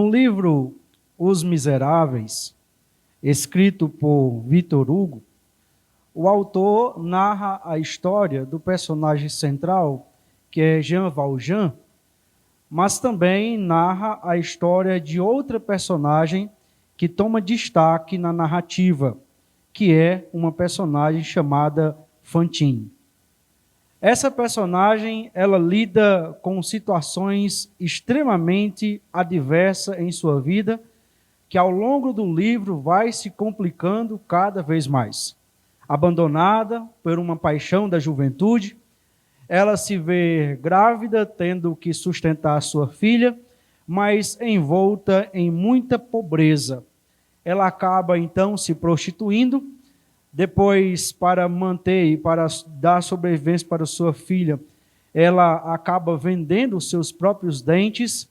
No livro Os Miseráveis, escrito por Victor Hugo, o autor narra a história do personagem central, que é Jean Valjean, mas também narra a história de outra personagem que toma destaque na narrativa, que é uma personagem chamada Fantine. Essa personagem, ela lida com situações extremamente adversas em sua vida, que ao longo do livro vai se complicando cada vez mais. Abandonada por uma paixão da juventude, ela se vê grávida, tendo que sustentar sua filha, mas envolta em muita pobreza. Ela acaba então se prostituindo. Depois, para manter e para dar sobrevivência para sua filha, ela acaba vendendo os seus próprios dentes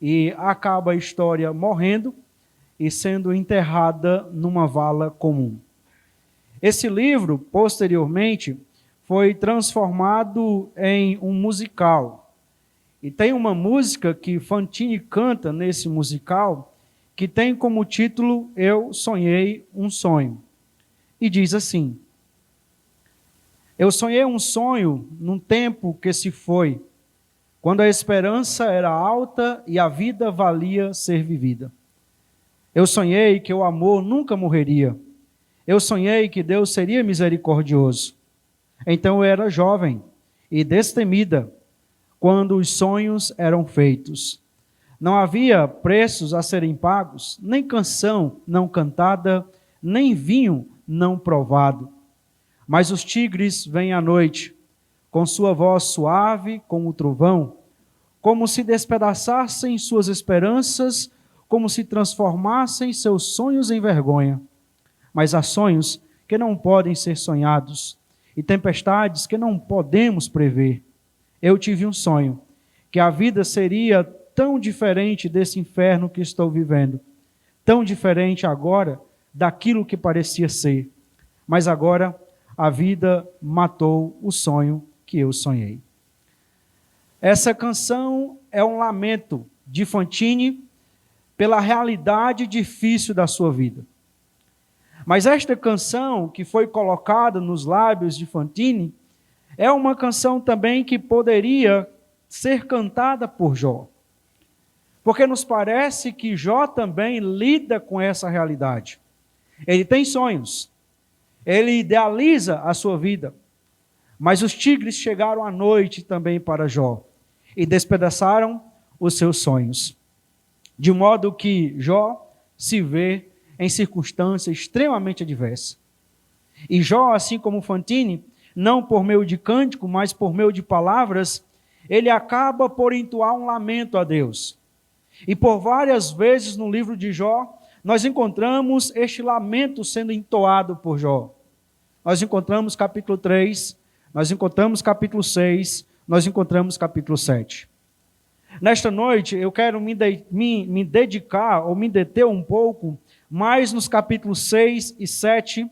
e acaba a história morrendo e sendo enterrada numa vala comum. Esse livro, posteriormente, foi transformado em um musical. E tem uma música que Fantine canta nesse musical, que tem como título Eu Sonhei um Sonho. E diz assim: eu sonhei um sonho num tempo que se foi, quando a esperança era alta e a vida valia ser vivida. Eu sonhei que o amor nunca morreria. Eu sonhei que Deus seria misericordioso. Então eu era jovem e destemida, quando os sonhos eram feitos. Não havia preços a serem pagos, nem canção não cantada, nem vinho não provado. Mas os tigres vêm à noite, com sua voz suave como o trovão, como se despedaçassem suas esperanças, como se transformassem seus sonhos em vergonha. Mas há sonhos que não podem ser sonhados, e tempestades que não podemos prever. Eu tive um sonho, que a vida seria tão diferente desse inferno que estou vivendo, tão diferente agora daquilo que parecia ser. Mas agora a vida matou o sonho que eu sonhei. Essa canção é um lamento de Fantine pela realidade difícil da sua vida. Mas esta canção que foi colocada nos lábios de Fantine é uma canção também que poderia ser cantada por Jó. Porque nos parece que Jó também lida com essa realidade. Ele tem sonhos, ele idealiza a sua vida, mas os tigres chegaram à noite também para Jó e despedaçaram os seus sonhos, de modo que Jó se vê em circunstâncias extremamente adversas. E Jó, assim como Fantine, não por meio de cântico, mas por meio de palavras, ele acaba por entoar um lamento a Deus. E por várias vezes no livro de Jó, nós encontramos este lamento sendo entoado por Jó. Nós encontramos capítulo 3, nós encontramos capítulo 6, nós encontramos capítulo 7. Nesta noite, eu quero me dedicar, ou me deter um pouco, mais nos capítulos 6 e 7,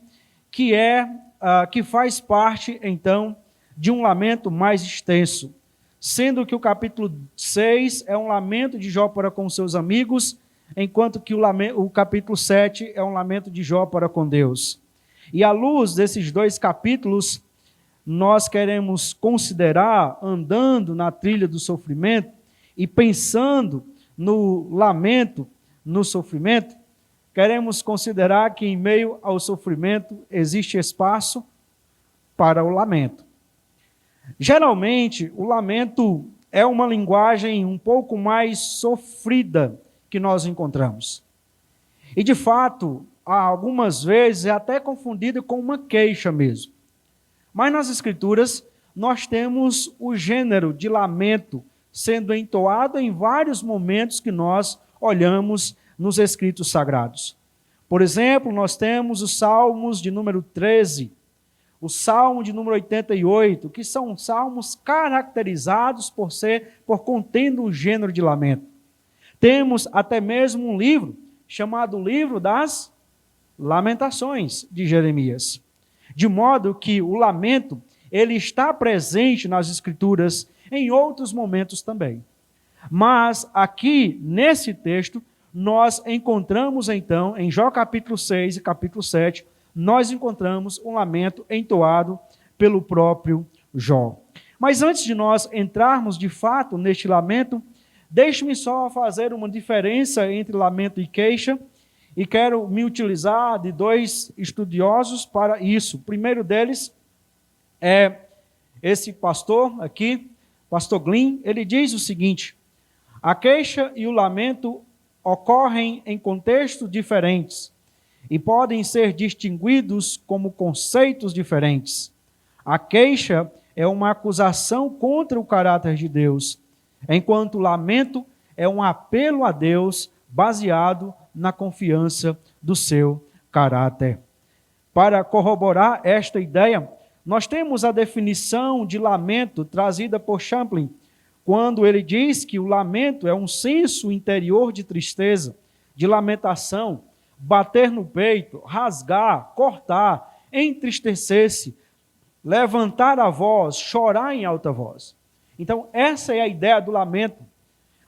que faz parte, então, de um lamento mais extenso. Sendo que o capítulo 6 é um lamento de Jó para com seus amigos, enquanto que o capítulo 7 é um lamento de Jó para com Deus. E à luz desses dois capítulos, nós queremos considerar, andando na trilha do sofrimento e pensando no lamento, no sofrimento, queremos considerar que em meio ao sofrimento existe espaço para o lamento. Geralmente, o lamento é uma linguagem um pouco mais sofrida que nós encontramos. E, de fato, algumas vezes é até confundido com uma queixa mesmo. Mas nas Escrituras, nós temos o gênero de lamento sendo entoado em vários momentos que nós olhamos nos escritos sagrados. Por exemplo, nós temos os salmos de número 13, o salmo de número 88, que são salmos caracterizados por contendo um gênero de lamento. Temos até mesmo um livro chamado Livro das Lamentações de Jeremias. De modo que o lamento, ele está presente nas Escrituras em outros momentos também. Mas aqui, nesse texto, nós encontramos então, em Jó capítulo 6 e capítulo 7, nós encontramos um lamento entoado pelo próprio Jó. Mas antes de nós entrarmos de fato neste lamento, deixe-me só fazer uma diferença entre lamento e queixa, e quero me utilizar de dois estudiosos para isso. O primeiro deles é esse pastor aqui, pastor Glynn. Ele diz o seguinte: a queixa e o lamento ocorrem em contextos diferentes e podem ser distinguidos como conceitos diferentes. A queixa é uma acusação contra o caráter de Deus, enquanto o lamento é um apelo a Deus baseado na confiança do seu caráter. Para corroborar esta ideia, nós temos a definição de lamento trazida por Champlin, quando ele diz que o lamento é um senso interior de tristeza, de lamentação, bater no peito, rasgar, cortar, entristecer-se, levantar a voz, chorar em alta voz. Então, essa é a ideia do lamento.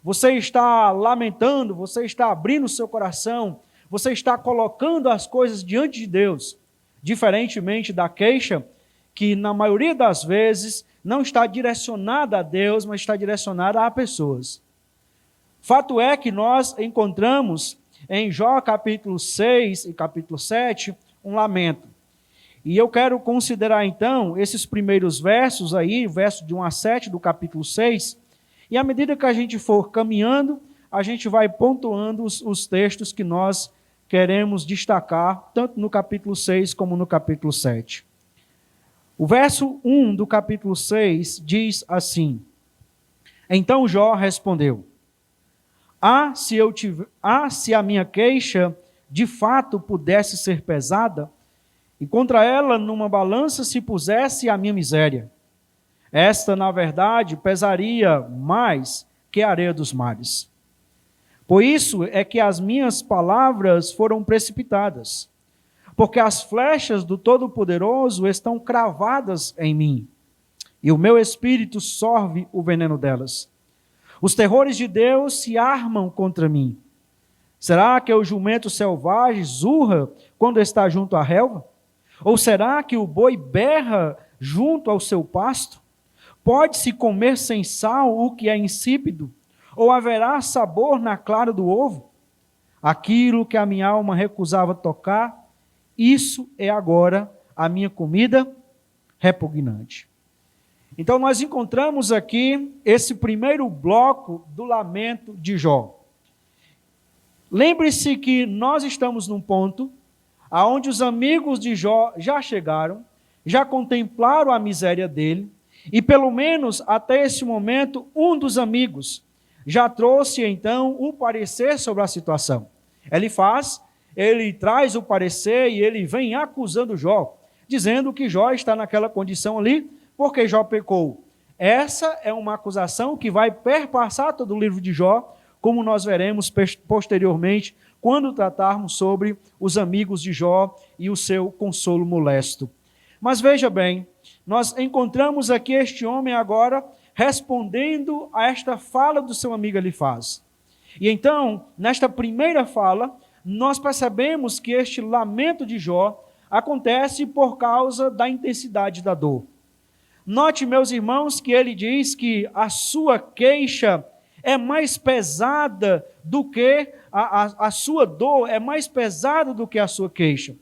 Você está lamentando, você está abrindo o seu coração, você está colocando as coisas diante de Deus, diferentemente da queixa, que na maioria das vezes não está direcionada a Deus, mas está direcionada a pessoas. Fato é que nós encontramos em Jó capítulo 6 e capítulo 7 um lamento. E eu quero considerar então esses primeiros versos aí, verso de 1 a 7 do capítulo 6, e à medida que a gente for caminhando, a gente vai pontuando os textos que nós queremos destacar, tanto no capítulo 6 como no capítulo 7. O verso 1 do capítulo 6 diz assim: então Jó respondeu: se a minha queixa de fato pudesse ser pesada, e contra ela numa balança se pusesse a minha miséria, esta, na verdade, pesaria mais que a areia dos mares. Por isso é que as minhas palavras foram precipitadas, porque as flechas do Todo-Poderoso estão cravadas em mim, e o meu espírito sorve o veneno delas. Os terrores de Deus se armam contra mim. Será que o jumento selvagem zurra quando está junto à relva? Ou será que o boi berra junto ao seu pasto? Pode-se comer sem sal o que é insípido? Ou haverá sabor na clara do ovo? Aquilo que a minha alma recusava tocar, isso é agora a minha comida repugnante. Então nós encontramos aqui esse primeiro bloco do lamento de Jó. Lembre-se que nós estamos num ponto aonde os amigos de Jó já chegaram, já contemplaram a miséria dele, e pelo menos até esse momento, um dos amigos já trouxe então o parecer sobre a situação. Ele traz o parecer e ele vem acusando Jó, dizendo que Jó está naquela condição ali porque Jó pecou. Essa é uma acusação que vai perpassar todo o livro de Jó, como nós veremos posteriormente, quando tratarmos sobre os amigos de Jó e o seu consolo molesto. Mas veja bem, nós encontramos aqui este homem agora respondendo a esta fala do seu amigo Elifaz. E então, nesta primeira fala, nós percebemos que este lamento de Jó acontece por causa da intensidade da dor. Note, meus irmãos, que ele diz que a sua queixa é mais pesada do que a sua dor, é mais pesada do que a sua queixa.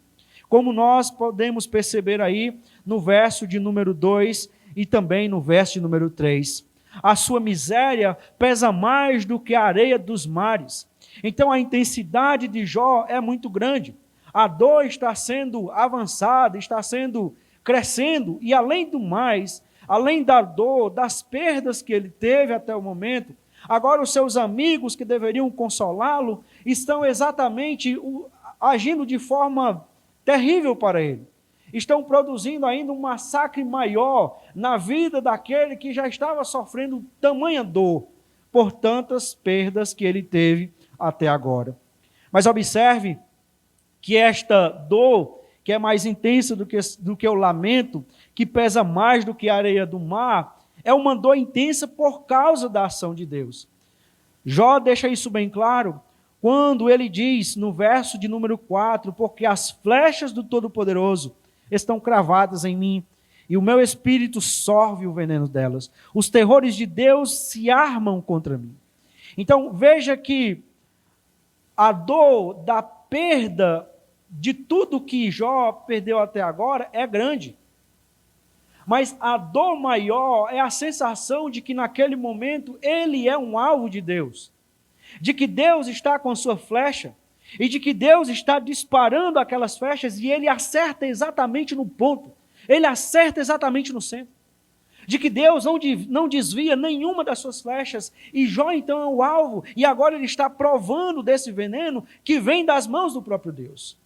Como nós podemos perceber aí no verso de número 2 e também no verso de número 3. A sua miséria pesa mais do que a areia dos mares. Então a intensidade de Jó é muito grande. A dor está sendo avançada, está sendo crescendo, e além do mais, além da dor, das perdas que ele teve até o momento, agora os seus amigos que deveriam consolá-lo estão exatamente agindo de forma terrível para ele. Estão produzindo ainda um massacre maior na vida daquele que já estava sofrendo tamanha dor por tantas perdas que ele teve até agora. Mas observe que esta dor, que é mais intensa do que o lamento, que pesa mais do que a areia do mar, é uma dor intensa por causa da ação de Deus. Jó deixa isso bem claro quando ele diz no verso de número 4, porque as flechas do Todo-Poderoso estão cravadas em mim, e o meu espírito sorve o veneno delas. Os terrores de Deus se armam contra mim. Então, veja que a dor da perda de tudo que Jó perdeu até agora é grande. Mas a dor maior é a sensação de que naquele momento ele é um alvo de Deus. De que Deus está com a sua flecha e de que Deus está disparando aquelas flechas e ele acerta exatamente no ponto. Ele acerta exatamente no centro. De que Deus não desvia nenhuma das suas flechas. E Jó então é o alvo. E agora ele está provando desse veneno que vem das mãos do próprio Deus.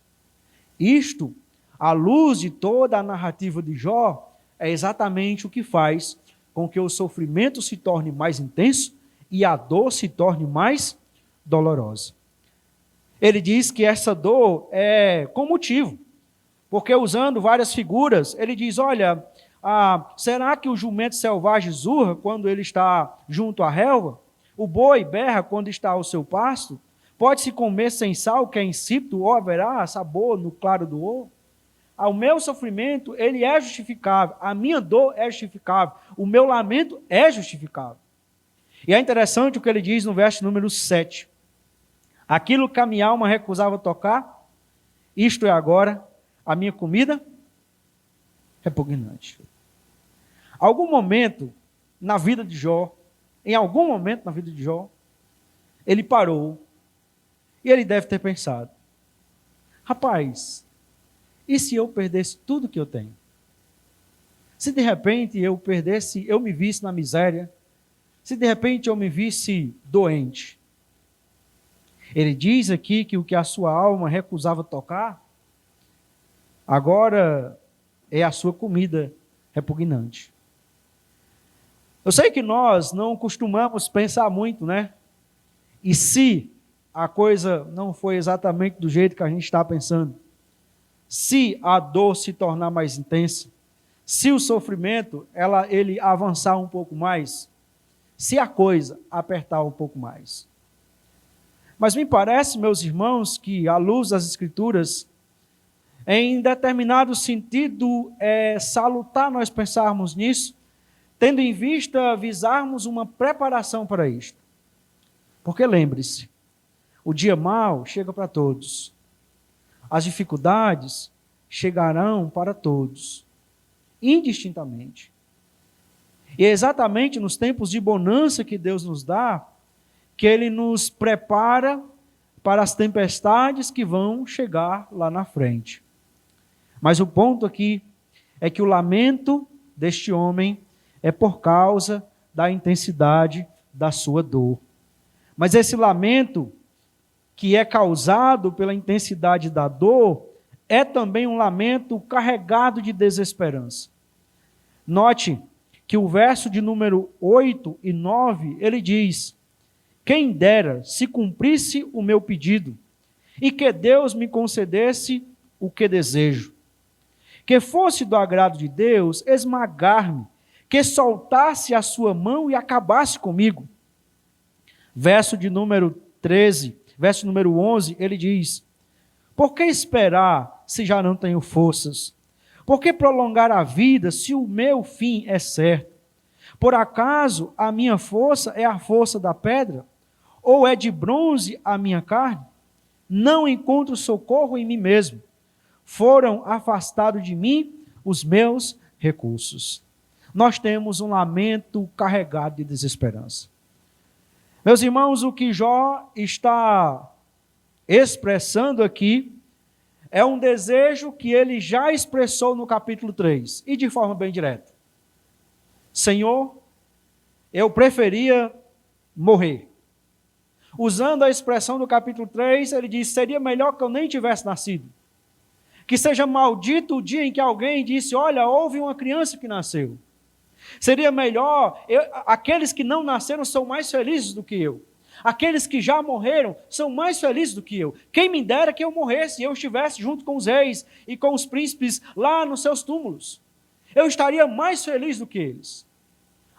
Isto, à luz de toda a narrativa de Jó, é exatamente o que faz com que o sofrimento se torne mais intenso e a dor se torne mais dolorosa. Ele diz que essa dor é com motivo. Porque usando várias figuras, ele diz, olha, será que o jumento selvagem zurra quando ele está junto à relva? O boi berra quando está ao seu pasto? Pode-se comer sem sal, que é insípido, ou haverá sabor no claro do ovo? O meu sofrimento, ele é justificável. A minha dor é justificável. O meu lamento é justificável. E é interessante o que ele diz no verso número 7. Aquilo que a minha alma recusava tocar, isto é agora a minha comida repugnante. Algum momento na vida de Jó, em algum momento na vida de Jó, ele parou e ele deve ter pensado, rapaz, e se eu perdesse tudo que eu tenho? Se de repente eu me visse na miséria, se de repente eu me visse doente. Ele diz aqui que o que a sua alma recusava tocar, agora é a sua comida repugnante. Eu sei que nós não costumamos pensar muito, né? E se a coisa não foi exatamente do jeito que a gente está pensando, se a dor se tornar mais intensa, se o sofrimento ele avançar um pouco mais, se a coisa apertar um pouco mais. Mas me parece, meus irmãos, que à luz das Escrituras, em determinado sentido, é salutar nós pensarmos nisso, tendo em vista visarmos uma preparação para isto. Porque lembre-se, o dia mau chega para todos. As dificuldades chegarão para todos, indistintamente. E é exatamente nos tempos de bonança que Deus nos dá, que Ele nos prepara para as tempestades que vão chegar lá na frente. Mas o ponto aqui é que o lamento deste homem é por causa da intensidade da sua dor. Mas esse lamento, que é causado pela intensidade da dor, é também um lamento carregado de desesperança. Note que o verso de número 8 e 9, ele diz, quem dera se cumprisse o meu pedido, e que Deus me concedesse o que desejo. Que fosse do agrado de Deus esmagar-me, que soltasse a sua mão e acabasse comigo. Verso de número 13, verso número 11, ele diz, por que esperar se já não tenho forças? Por que prolongar a vida se o meu fim é certo? Por acaso a minha força é a força da pedra? Ou é de bronze a minha carne? Não encontro socorro em mim mesmo. Foram afastados de mim os meus recursos. Nós temos um lamento carregado de desesperança. Meus irmãos, o que Jó está expressando aqui é um desejo que ele já expressou no capítulo 3, e de forma bem direta. Senhor, eu preferia morrer. Usando a expressão do capítulo 3, ele diz, seria melhor que eu nem tivesse nascido. Que seja maldito o dia em que alguém disse, olha, houve uma criança que nasceu. Seria melhor, aqueles que não nasceram são mais felizes do que eu. Aqueles que já morreram são mais felizes do que eu. Quem me dera que eu morresse e eu estivesse junto com os reis e com os príncipes lá nos seus túmulos. Eu estaria mais feliz do que eles.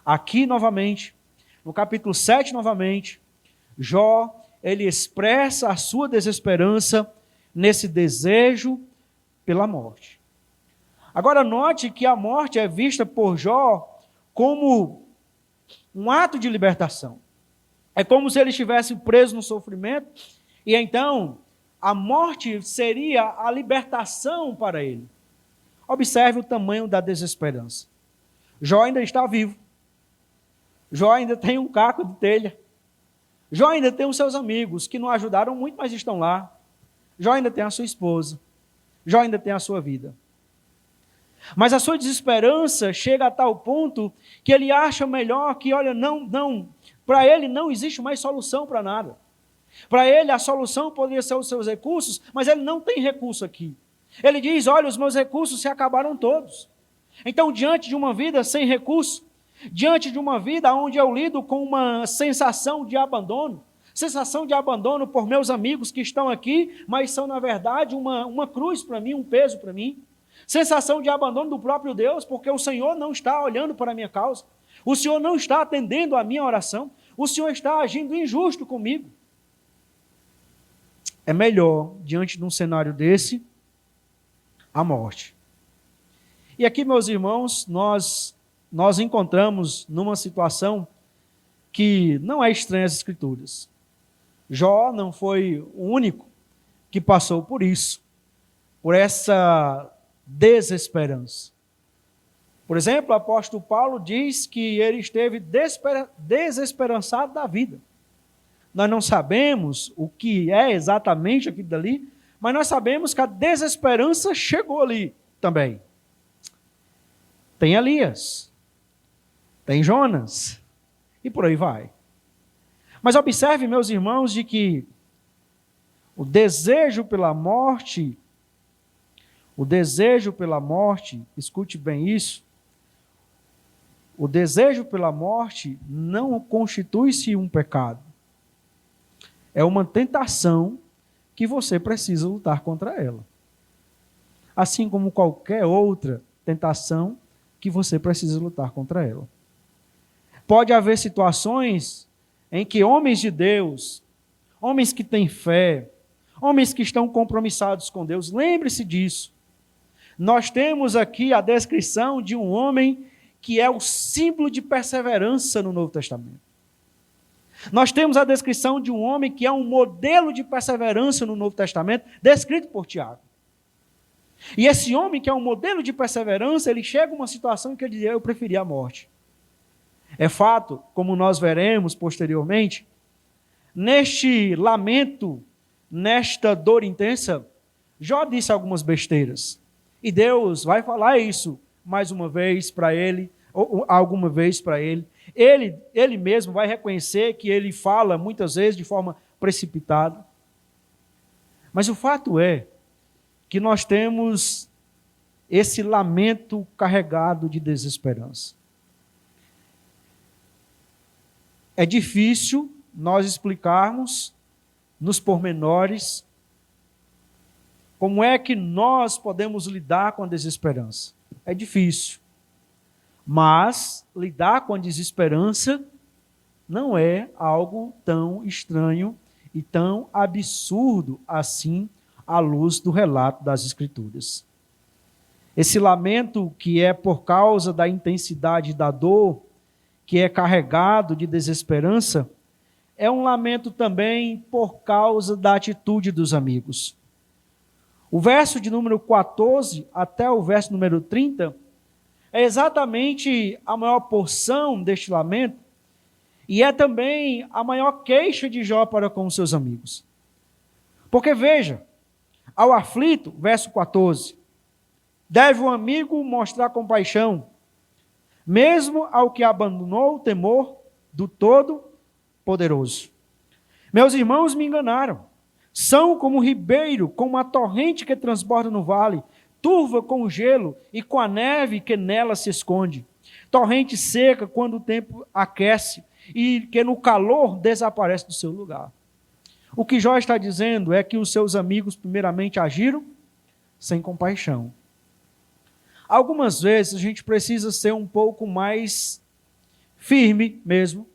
Aqui novamente, no capítulo 7 novamente, Jó, ele expressa a sua desesperança nesse desejo pela morte. Agora note que a morte é vista por Jó como um ato de libertação. É como se ele estivesse preso no sofrimento, e então a morte seria a libertação para ele. Observe o tamanho da desesperança. Jó ainda está vivo. Jó ainda tem um caco de telha. Jó ainda tem os seus amigos, que não ajudaram muito, mas estão lá. Jó ainda tem a sua esposa. Jó ainda tem a sua vida. Mas a sua desesperança chega a tal ponto que ele acha melhor que, olha, para ele não existe mais solução para nada. Para ele a solução poderia ser os seus recursos, mas ele não tem recurso aqui. Ele diz, olha, os meus recursos se acabaram todos. Então, diante de uma vida sem recurso, diante de uma vida onde eu lido com uma sensação de abandono por meus amigos que estão aqui, mas são, na verdade, uma cruz para mim, um peso para mim. Sensação de abandono do próprio Deus, porque o Senhor não está olhando para a minha causa. O Senhor não está atendendo a minha oração. O Senhor está agindo injusto comigo. É melhor, diante de um cenário desse, a morte. E aqui, meus irmãos, nós encontramos numa situação que não é estranha às Escrituras. Jó não foi o único que passou por isso, por essa desesperança. Por exemplo, o apóstolo Paulo diz que ele esteve desesperançado da vida. Nós não sabemos o que é exatamente aquilo dali, mas nós sabemos que a desesperança chegou ali também. Tem Elias, tem Jonas, e por aí vai. Mas observe, meus irmãos, de que o desejo pela morte, escute bem isso, o desejo pela morte não constitui-se um pecado. É uma tentação que você precisa lutar contra ela. Assim como qualquer outra tentação que você precisa lutar contra ela. Pode haver situações em que homens de Deus, homens que têm fé, homens que estão compromissados com Deus, lembre-se disso. Nós temos aqui a descrição de um homem que é o símbolo de perseverança no Novo Testamento. Nós temos a descrição de um homem que é um modelo de perseverança no Novo Testamento, descrito por Tiago. E esse homem que é um modelo de perseverança, ele chega a uma situação em que ele diz, eu preferia a morte. É fato, como nós veremos posteriormente, neste lamento, nesta dor intensa, Jó disse algumas besteiras. E Deus vai falar isso mais uma vez para ele, ou alguma vez para ele. Ele mesmo vai reconhecer que ele fala muitas vezes de forma precipitada. Mas o fato é que nós temos esse lamento carregado de desesperança. É difícil nós explicarmos nos pormenores como é que nós podemos lidar com a desesperança. É difícil. Mas lidar com a desesperança não é algo tão estranho e tão absurdo assim à luz do relato das Escrituras. Esse lamento que é por causa da intensidade da dor, que é carregado de desesperança, é um lamento também por causa da atitude dos amigos. O verso de número 14 até o verso número 30 é exatamente a maior porção deste lamento e é também a maior queixa de Jó para com os seus amigos. Porque veja, ao aflito, verso 14, deve o amigo mostrar compaixão, mesmo ao que abandonou o temor do Todo-Poderoso. Meus irmãos me enganaram. São como um ribeiro, como uma torrente que transborda no vale, turva com o gelo e com a neve que nela se esconde. Torrente seca quando o tempo aquece e que no calor desaparece do seu lugar. O que Jó está dizendo é que os seus amigos primeiramente agiram sem compaixão. Algumas vezes a gente precisa ser um pouco mais firme mesmo,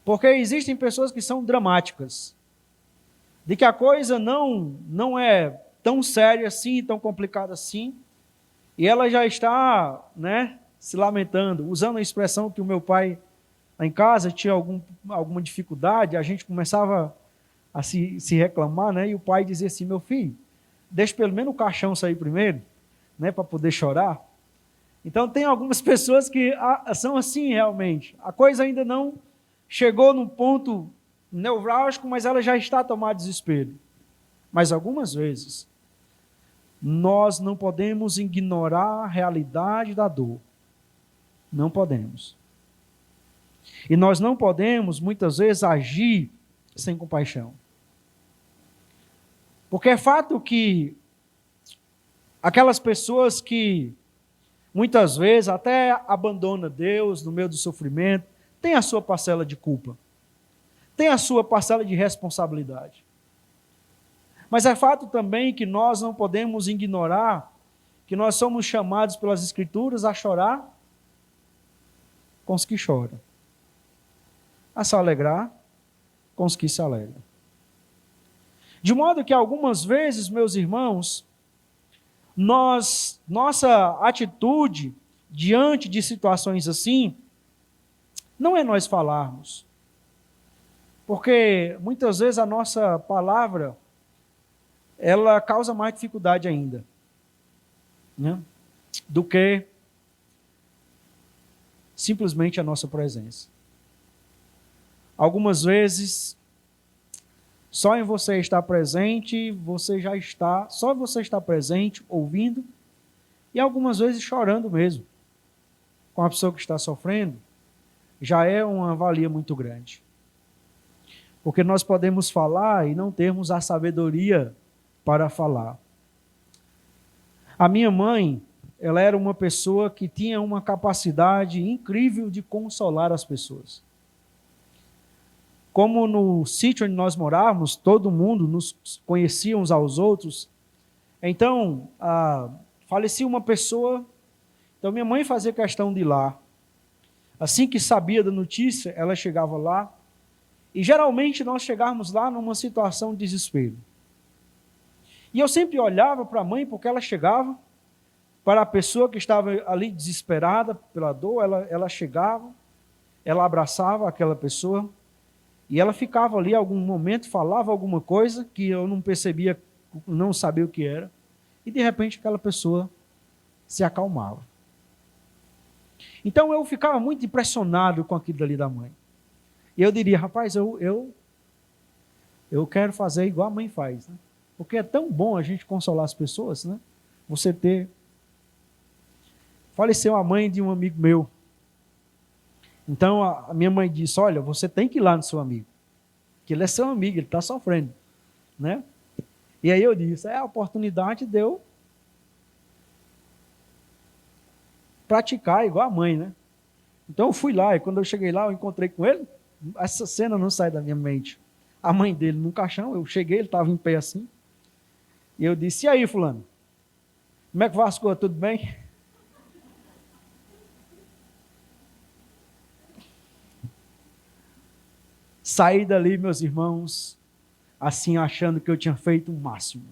Porque existem pessoas que são dramáticas, de que a coisa não é tão séria assim, tão complicada assim, e ela já está, né, se lamentando, usando a expressão que o meu pai, lá em casa, tinha alguma dificuldade, a gente começava a se reclamar, né, e o pai dizia assim: meu filho, deixa pelo menos o caixão sair primeiro, né, para poder chorar. Então tem algumas pessoas que são assim realmente, a coisa ainda não chegou num ponto nevrálgico, mas ela já está a tomar desespero. Mas algumas vezes, nós não podemos ignorar a realidade da dor. Não podemos. E nós não podemos, muitas vezes, agir sem compaixão. Porque é fato que aquelas pessoas que muitas vezes até abandonam Deus no meio do sofrimento, têm a sua parcela de culpa, têm a sua parcela de responsabilidade. Mas é fato também que nós não podemos ignorar que nós somos chamados pelas Escrituras a chorar com os que choram, a se alegrar com os que se alegram. De modo que algumas vezes, meus irmãos, nossa atitude diante de situações assim, não é nós falarmos, porque muitas vezes a nossa palavra, ela causa mais dificuldade ainda, né, do que simplesmente a nossa presença. Algumas vezes, só em você estar presente, só você estar presente, ouvindo, e algumas vezes chorando mesmo, com a pessoa que está sofrendo, já é uma valia muito grande. Porque nós podemos falar e não termos a sabedoria para falar. A minha mãe, ela era uma pessoa que tinha uma capacidade incrível de consolar as pessoas. Como no sítio onde nós morávamos, todo mundo nos conhecia uns aos outros, então, falecia uma pessoa, então minha mãe fazia questão de ir lá. Assim que sabia da notícia, ela chegava lá, e geralmente nós chegávamos lá numa situação de desespero. E eu sempre olhava para a mãe, porque ela chegava, para a pessoa que estava ali desesperada pela dor, ela chegava, ela abraçava aquela pessoa, e ela ficava ali algum momento, falava alguma coisa que eu não percebia, não sabia o que era, e de repente aquela pessoa se acalmava. Então eu ficava muito impressionado com aquilo dali da mãe. E eu diria: rapaz, eu quero fazer igual a mãe faz, né? Porque é tão bom a gente consolar as pessoas, né? Você ter... Faleceu a mãe de um amigo meu. Então a minha mãe disse: olha, você tem que ir lá no seu amigo, que ele é seu amigo, ele está sofrendo, né? E aí eu disse: é a oportunidade de eu praticar igual a mãe, né? Então eu fui lá, e quando eu cheguei lá, eu encontrei com ele. Essa cena não sai da minha mente. A mãe dele num caixão, eu cheguei, ele estava em pé assim, e eu disse: e aí, fulano? Como é que vai as coisas? Tudo bem? Saí dali, meus irmãos, assim, achando que eu tinha feito o máximo.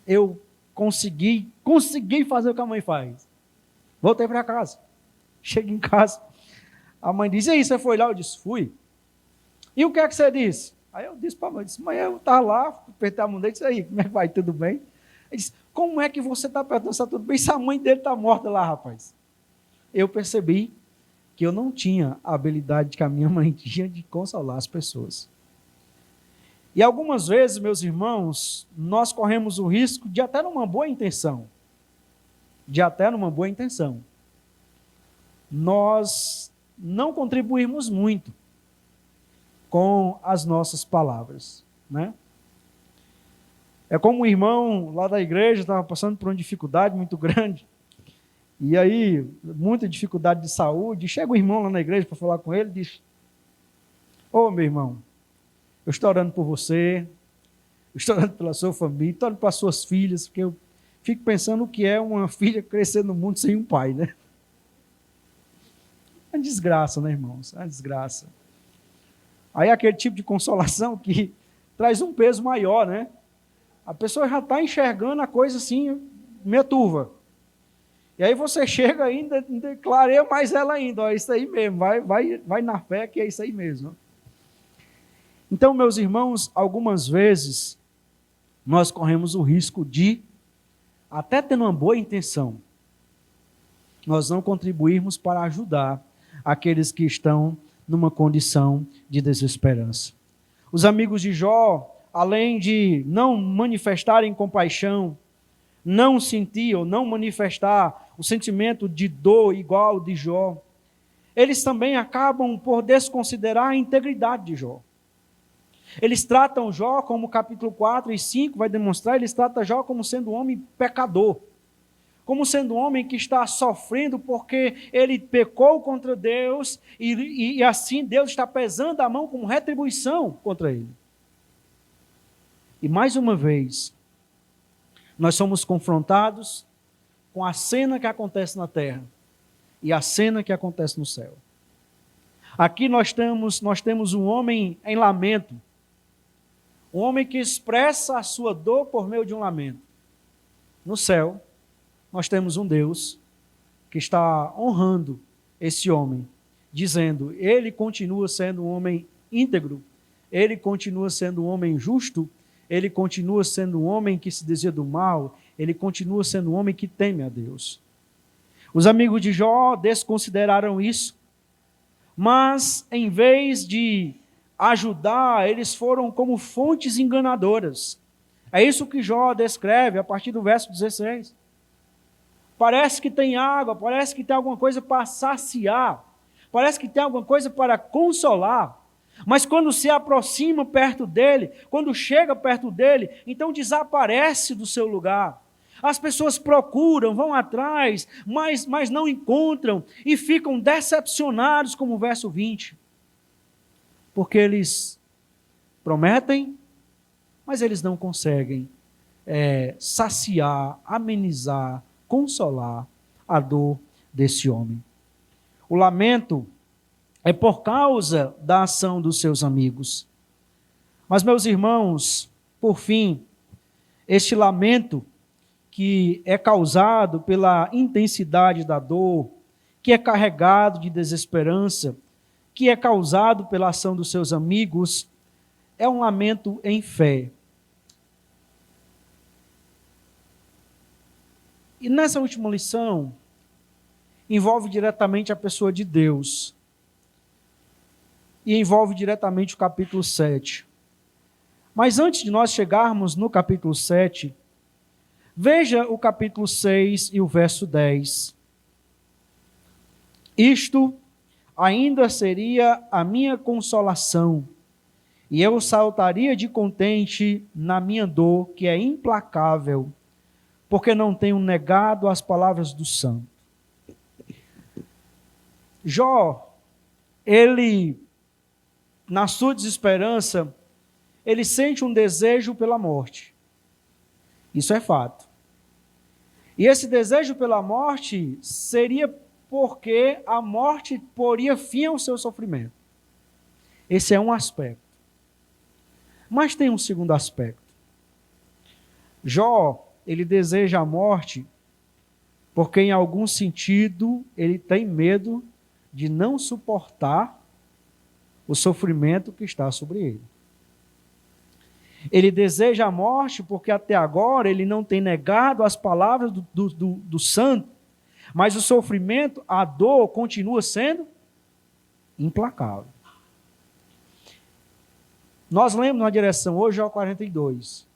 Eu consegui fazer o que a mãe faz. Voltei para casa. Cheguei em casa. A mãe disse: e aí, você foi lá? Eu disse: fui. E o que é que você disse? Aí eu disse para a mãe: mãe, eu estava lá, apertei a mão dele e disse: aí, como é que vai? Tudo bem? Ele disse: como é que você está perguntando se está tudo bem se a mãe dele está morta lá, rapaz? Eu percebi que eu não tinha a habilidade que a minha mãe tinha de consolar as pessoas. E algumas vezes, meus irmãos, nós corremos o risco de até numa boa intenção, nós não contribuirmos muito com as nossas palavras, né? É como um irmão lá da igreja estava passando por uma dificuldade muito grande, e aí, muita dificuldade de saúde, chega um irmão lá na igreja para falar com ele, diz: ô meu irmão, eu estou orando por você, eu estou orando pela sua família, estou orando para as suas filhas, porque eu fico pensando o que é uma filha crescer no mundo sem um pai, né? É uma desgraça, né, irmãos? É uma desgraça. Aí é aquele tipo de consolação que traz um peso maior, né? A pessoa já está enxergando a coisa assim, meio turva. E aí você chega ainda, clareia mais ela ainda, ó, isso aí mesmo, vai na fé que é isso aí mesmo. Então, meus irmãos, algumas vezes nós corremos o risco de, até tendo uma boa intenção, nós não contribuirmos para ajudar aqueles que estão numa condição de desesperança. Os amigos de Jó, além de não manifestarem compaixão, não sentir ou não manifestar o sentimento de dor igual ao de Jó, eles também acabam por desconsiderar a integridade de Jó. Eles tratam Jó, como o capítulo 4 e 5 vai demonstrar, eles tratam Jó como sendo um homem pecador, como sendo um homem que está sofrendo porque ele pecou contra Deus e assim Deus está pesando a mão como retribuição contra ele. E mais uma vez, nós somos confrontados com a cena que acontece na terra e a cena que acontece no céu. Aqui nós temos um homem em lamento, um homem que expressa a sua dor por meio de um lamento. No céu, nós temos um Deus que está honrando esse homem, dizendo, ele continua sendo um homem íntegro, ele continua sendo um homem justo, ele continua sendo um homem que se desvia do mal, ele continua sendo um homem que teme a Deus. Os amigos de Jó desconsideraram isso, mas em vez de ajudar, eles foram como fontes enganadoras. É isso que Jó descreve a partir do verso 16. Parece que tem água, parece que tem alguma coisa para saciar, parece que tem alguma coisa para consolar, mas quando se aproxima perto dele, quando chega perto dele, então desaparece do seu lugar. As pessoas procuram, vão atrás, mas não encontram e ficam decepcionados, como o verso 20. Porque eles prometem, mas eles não conseguem saciar, amenizar, consolar a dor desse homem. O lamento é por causa da ação dos seus amigos. Mas, meus irmãos, por fim, este lamento que é causado pela intensidade da dor, que é carregado de desesperança, que é causado pela ação dos seus amigos, é um lamento em fé. E nessa última lição, envolve diretamente a pessoa de Deus. E envolve diretamente o capítulo 7. Mas antes de nós chegarmos no capítulo 7, veja o capítulo 6 e o verso 10. Isto ainda seria a minha consolação, e eu saltaria de contente na minha dor, que é implacável, porque não tenho negado as palavras do santo. Jó, ele, na sua desesperança, ele sente um desejo pela morte. Isso é fato. E esse desejo pela morte seria porque a morte poria fim ao seu sofrimento. Esse é um aspecto. Mas tem um segundo aspecto. Jó, ele deseja a morte porque, em algum sentido, ele tem medo de não suportar o sofrimento que está sobre ele. Ele deseja a morte porque até agora ele não tem negado as palavras do santo, mas o sofrimento, a dor, continua sendo implacável. Nós lemos na direção hoje ao 42.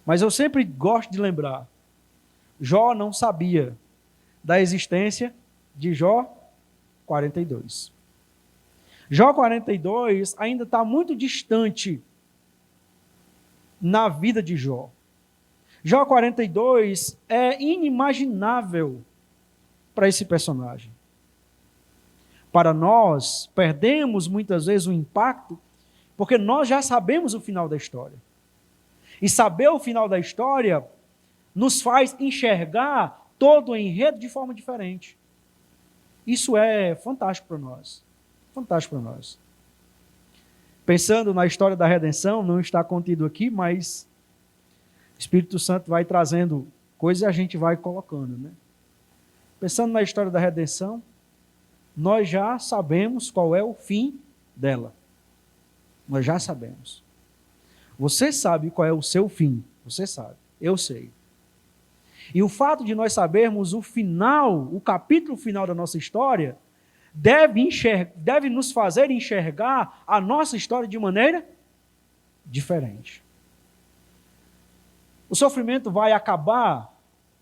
Mas eu sempre gosto de lembrar, Jó não sabia da existência de Jó 42. Jó 42 ainda está muito distante na vida de Jó. Jó 42 é inimaginável para esse personagem. Para nós, perdemos muitas vezes o impacto, porque nós já sabemos o final da história. E saber o final da história nos faz enxergar todo o enredo de forma diferente. Isso é fantástico para nós. Fantástico para nós. Pensando na história da redenção, não está contido aqui, mas o Espírito Santo vai trazendo coisas e a gente vai colocando, né? Pensando na história da redenção, nós já sabemos qual é o fim dela. Nós já sabemos. Você sabe qual é o seu fim. Você sabe. Eu sei. E o fato de nós sabermos o final, o capítulo final da nossa história, deve nos fazer enxergar a nossa história de maneira diferente. O sofrimento vai acabar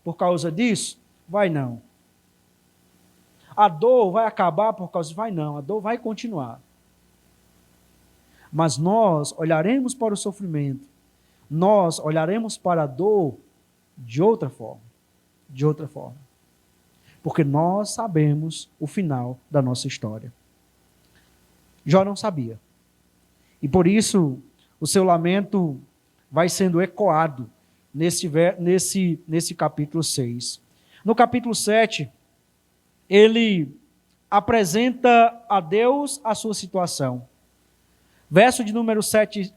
por causa disso? Vai não. A dor vai acabar por causa disso? Vai não. A dor vai continuar. Mas nós olharemos para o sofrimento, nós olharemos para a dor de outra forma. De outra forma. Porque nós sabemos o final da nossa história. Jó não sabia. E por isso o seu lamento vai sendo ecoado nesse capítulo 6. No capítulo 7, ele apresenta a Deus a sua situação.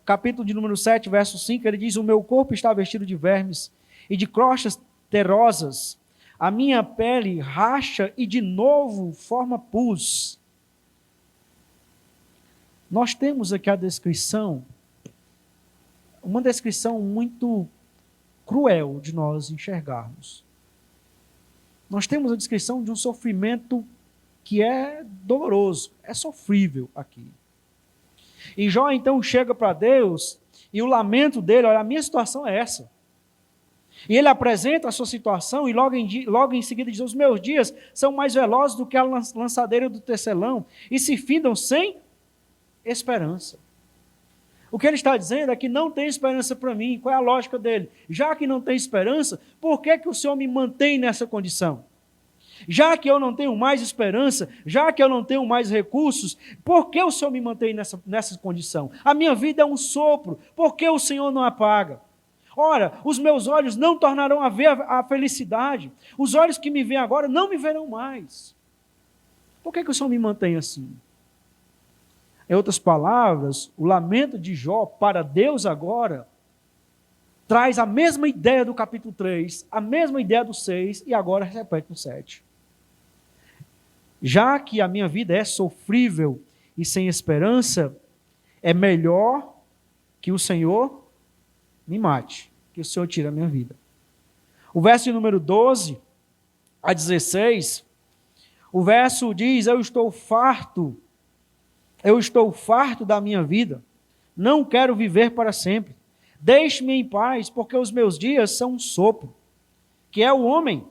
Capítulo de número 7, verso 5, ele diz: o meu corpo está vestido de vermes e de crostas terosas, a minha pele racha e de novo forma pus. Nós temos aqui a descrição, uma descrição muito cruel de nós enxergarmos. Nós temos a descrição de um sofrimento que é doloroso, é sofrível aqui. E Jó então chega para Deus e o lamento dele: olha, a minha situação é essa. E ele apresenta a sua situação e logo em seguida diz: os meus dias são mais velozes do que a lançadeira do tecelão e se findam sem esperança. O que ele está dizendo é que não tem esperança para mim. Qual é a lógica dele? Já que não tem esperança, por que o Senhor me mantém nessa condição? Já que eu não tenho mais esperança, já que eu não tenho mais recursos, por que o Senhor me mantém nessa condição? A minha vida é um sopro, por que o Senhor não apaga? Ora, os meus olhos não tornarão a ver a felicidade, os olhos que me veem agora não me verão mais. Por que o Senhor me mantém assim? Em outras palavras, o lamento de Jó para Deus agora traz a mesma ideia do capítulo 3, a mesma ideia do 6 e agora repete no 7. Já que a minha vida é sofrível e sem esperança, é melhor que o Senhor me mate, que o Senhor tire a minha vida. O verso de número 12 a 16, o verso diz: eu estou farto da minha vida, não quero viver para sempre. Deixe-me em paz, porque os meus dias são um sopro. Que é o homem.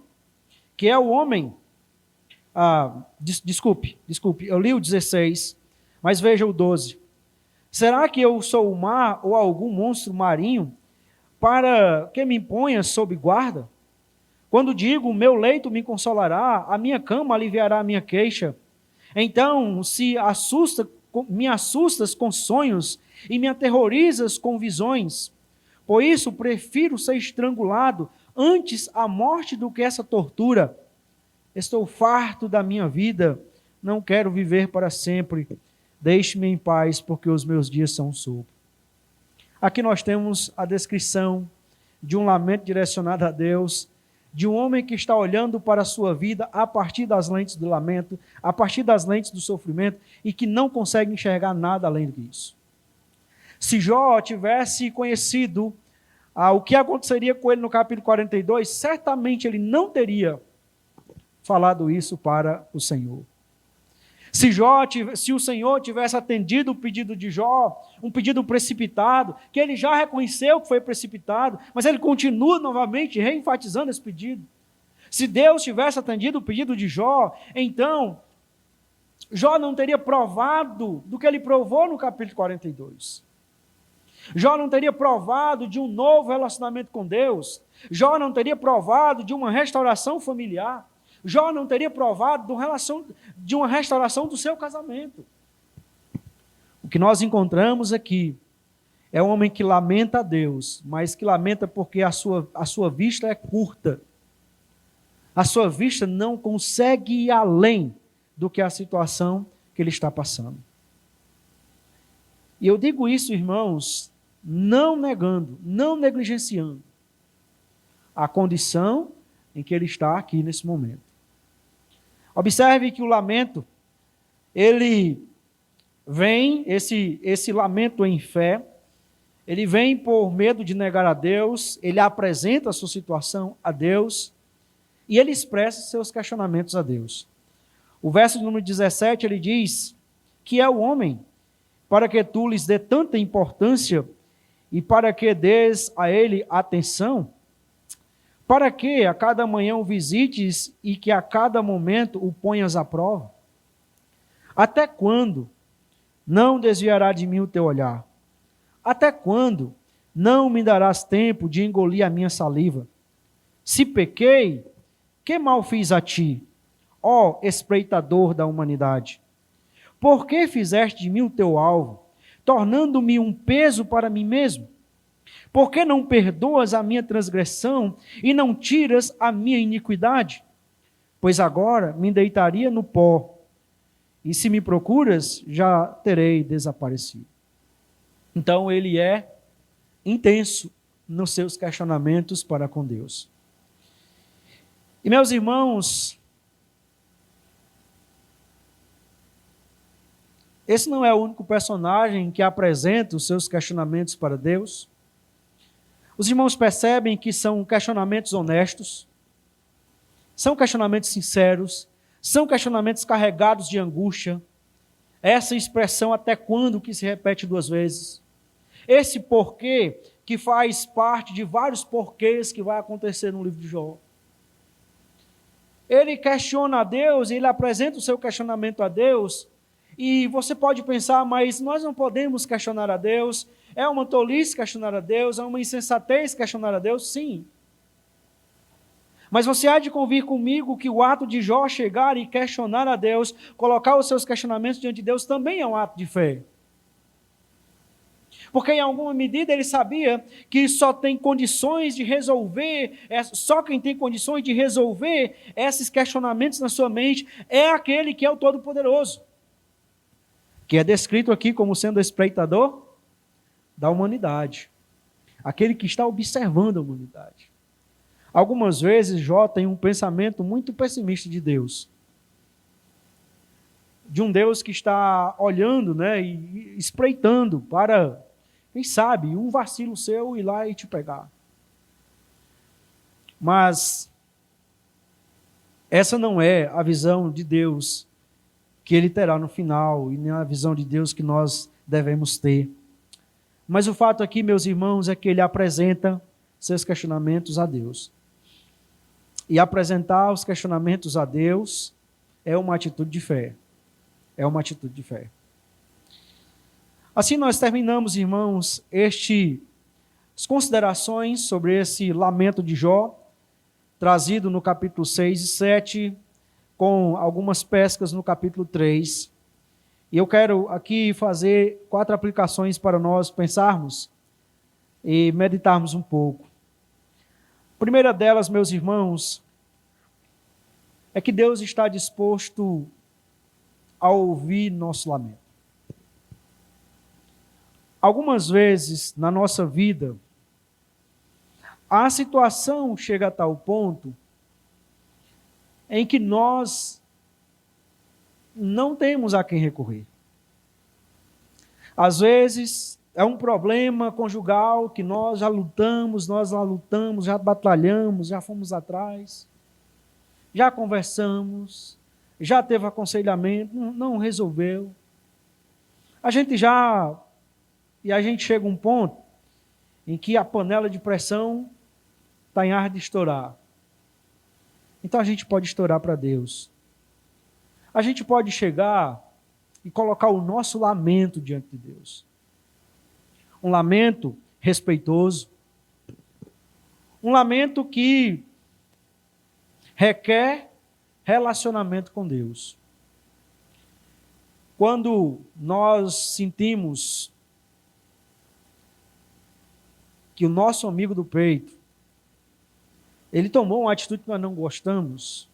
Desculpe, eu li o 16, mas veja o 12. Será que eu sou o mar ou algum monstro marinho para que me ponha sob guarda? Quando digo, meu leito me consolará, a minha cama aliviará a minha queixa. Então, se me assustas com sonhos e me aterrorizas com visões, por isso prefiro ser estrangulado antes a morte do que essa tortura. Estou farto da minha vida, não quero viver para sempre. Deixe-me em paz, porque os meus dias são um sopro. Aqui nós temos a descrição de um lamento direcionado a Deus, de um homem que está olhando para a sua vida a partir das lentes do lamento, a partir das lentes do sofrimento, e que não consegue enxergar nada além disso. Se Jó tivesse conhecido o que aconteceria com ele no capítulo 42, certamente ele não teria falado isso para o Senhor. Se o Senhor tivesse atendido o pedido de Jó, um pedido precipitado, que ele já reconheceu que foi precipitado, mas ele continua novamente reenfatizando esse pedido. Se Deus tivesse atendido o pedido de Jó, então Jó não teria provado do que ele provou no capítulo 42. Jó não teria provado de um novo relacionamento com Deus. Jó não teria provado de uma restauração familiar. Jó não teria provado de uma restauração do seu casamento. O que nós encontramos aqui é um homem que lamenta a Deus, mas que lamenta porque a sua vista é curta. A sua vista não consegue ir além do que a situação que ele está passando. E eu digo isso, irmãos, não negando, não negligenciando a condição em que ele está aqui nesse momento. Observe que o lamento, ele vem, esse lamento em fé, ele vem por medo de negar a Deus, ele apresenta a sua situação a Deus e ele expressa seus questionamentos a Deus. O verso número 17, ele diz que é o homem para que tu lhes dê tanta importância e para que dês a ele atenção, para que a cada manhã o visites e que a cada momento o ponhas à prova? Até quando não desviará de mim o teu olhar? Até quando não me darás tempo de engolir a minha saliva? Se pequei, que mal fiz a ti, ó espreitador da humanidade? Por que fizeste de mim o teu alvo, tornando-me um peso para mim mesmo? Por que não perdoas a minha transgressão e não tiras a minha iniquidade? Pois agora me deitaria no pó, e se me procuras, já terei desaparecido. Então ele é intenso nos seus questionamentos para com Deus. E meus irmãos, esse não é o único personagem que apresenta os seus questionamentos para Deus. Os irmãos percebem que são questionamentos honestos, são questionamentos sinceros, são questionamentos carregados de angústia. Essa expressão até quando que se repete duas vezes. Esse porquê que faz parte de vários porquês que vai acontecer no livro de Jó. Ele questiona a Deus, ele apresenta o seu questionamento a Deus, e você pode pensar, mas nós não podemos questionar a Deus, é uma tolice questionar a Deus, é uma insensatez questionar a Deus, sim. Mas você há de convir comigo que o ato de Jó chegar e questionar a Deus, colocar os seus questionamentos diante de Deus, também é um ato de fé. Porque em alguma medida ele sabia que só tem condições de resolver, só quem tem condições de resolver esses questionamentos na sua mente é aquele que é o Todo-Poderoso, que é descrito aqui como sendo o espreitador da humanidade, aquele que está observando a humanidade. Algumas vezes Jó tem um pensamento muito pessimista de Deus, de um Deus que está olhando, né, e espreitando para, quem sabe, um vacilo seu ir lá e te pegar. Mas essa não é a visão de Deus que ele terá no final, e nem a visão de Deus que nós devemos ter. Mas o fato aqui, meus irmãos, é que ele apresenta seus questionamentos a Deus. E apresentar os questionamentos a Deus é uma atitude de fé. É uma atitude de fé. Assim nós terminamos, irmãos, as considerações sobre esse lamento de Jó, trazido no capítulo 6 e 7, com algumas pescas no capítulo 3. E eu quero aqui fazer 4 aplicações para nós pensarmos e meditarmos um pouco. A primeira delas, meus irmãos, é que Deus está disposto a ouvir nosso lamento. Algumas vezes na nossa vida, a situação chega a tal ponto em que nós não temos a quem recorrer. Às vezes é um problema conjugal que nós já lutamos, já batalhamos, já fomos atrás, já conversamos, já teve aconselhamento, não resolveu. A gente chega a um ponto em que a panela de pressão está em ar de estourar. Então a gente pode estourar para Deus. A gente pode chegar e colocar o nosso lamento diante de Deus. Um lamento respeitoso. Um lamento que requer relacionamento com Deus. Quando nós sentimos que o nosso amigo do peito, ele tomou uma atitude que nós não gostamos,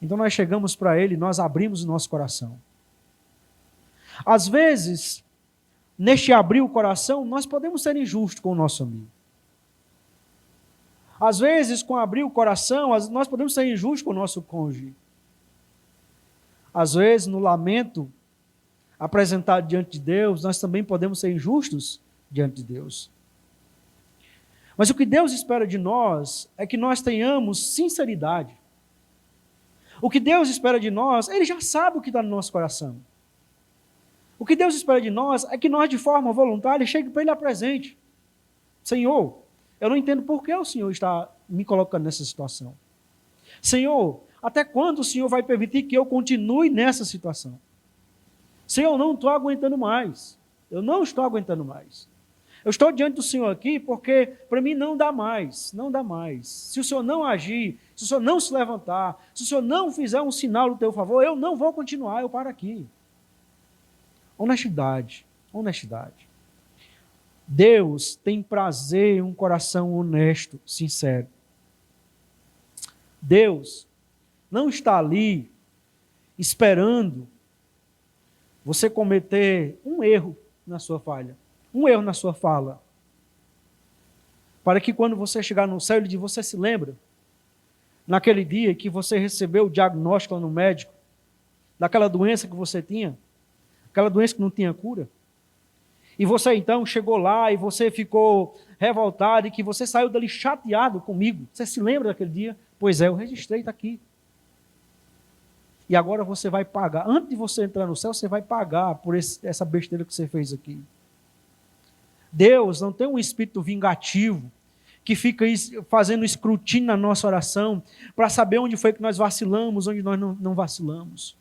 então nós chegamos para ele, nós abrimos o nosso coração. Às vezes, neste abrir o coração, nós podemos ser injustos com o nosso amigo. Às vezes, com abrir o coração, nós podemos ser injustos com o nosso cônjuge. Às vezes, no lamento apresentado diante de Deus, nós também podemos ser injustos diante de Deus. Mas o que Deus espera de nós é que nós tenhamos sinceridade. O que Deus espera de nós, Ele já sabe o que está no nosso coração. O que Deus espera de nós é que nós, de forma voluntária, cheguemos para Ele apresente. Senhor, eu não entendo por que o Senhor está me colocando nessa situação. Senhor, até quando o Senhor vai permitir que eu continue nessa situação? Senhor, eu não estou aguentando mais. Eu não estou aguentando mais. Eu estou diante do Senhor aqui porque para mim não dá mais, não dá mais. Se o Senhor não agir, se o Senhor não se levantar, se o Senhor não fizer um sinal do teu favor, eu não vou continuar, eu paro aqui. Honestidade, honestidade. Deus tem prazer em um coração honesto, sincero. Deus não está ali esperando você cometer um erro na sua falha, um erro na sua fala, para que quando você chegar no céu, você se lembra, naquele dia que você recebeu o diagnóstico lá no médico, daquela doença que você tinha, aquela doença que não tinha cura, e você então chegou lá e você ficou revoltado e que você saiu dali chateado comigo. Você se lembra daquele dia? Pois é, eu registrei, está aqui. E agora você vai pagar. Antes de você entrar no céu, você vai pagar por essa besteira que você fez aqui. Deus não tem um espírito vingativo que fica fazendo escrutínio na nossa oração para saber onde foi que nós vacilamos, onde nós não vacilamos.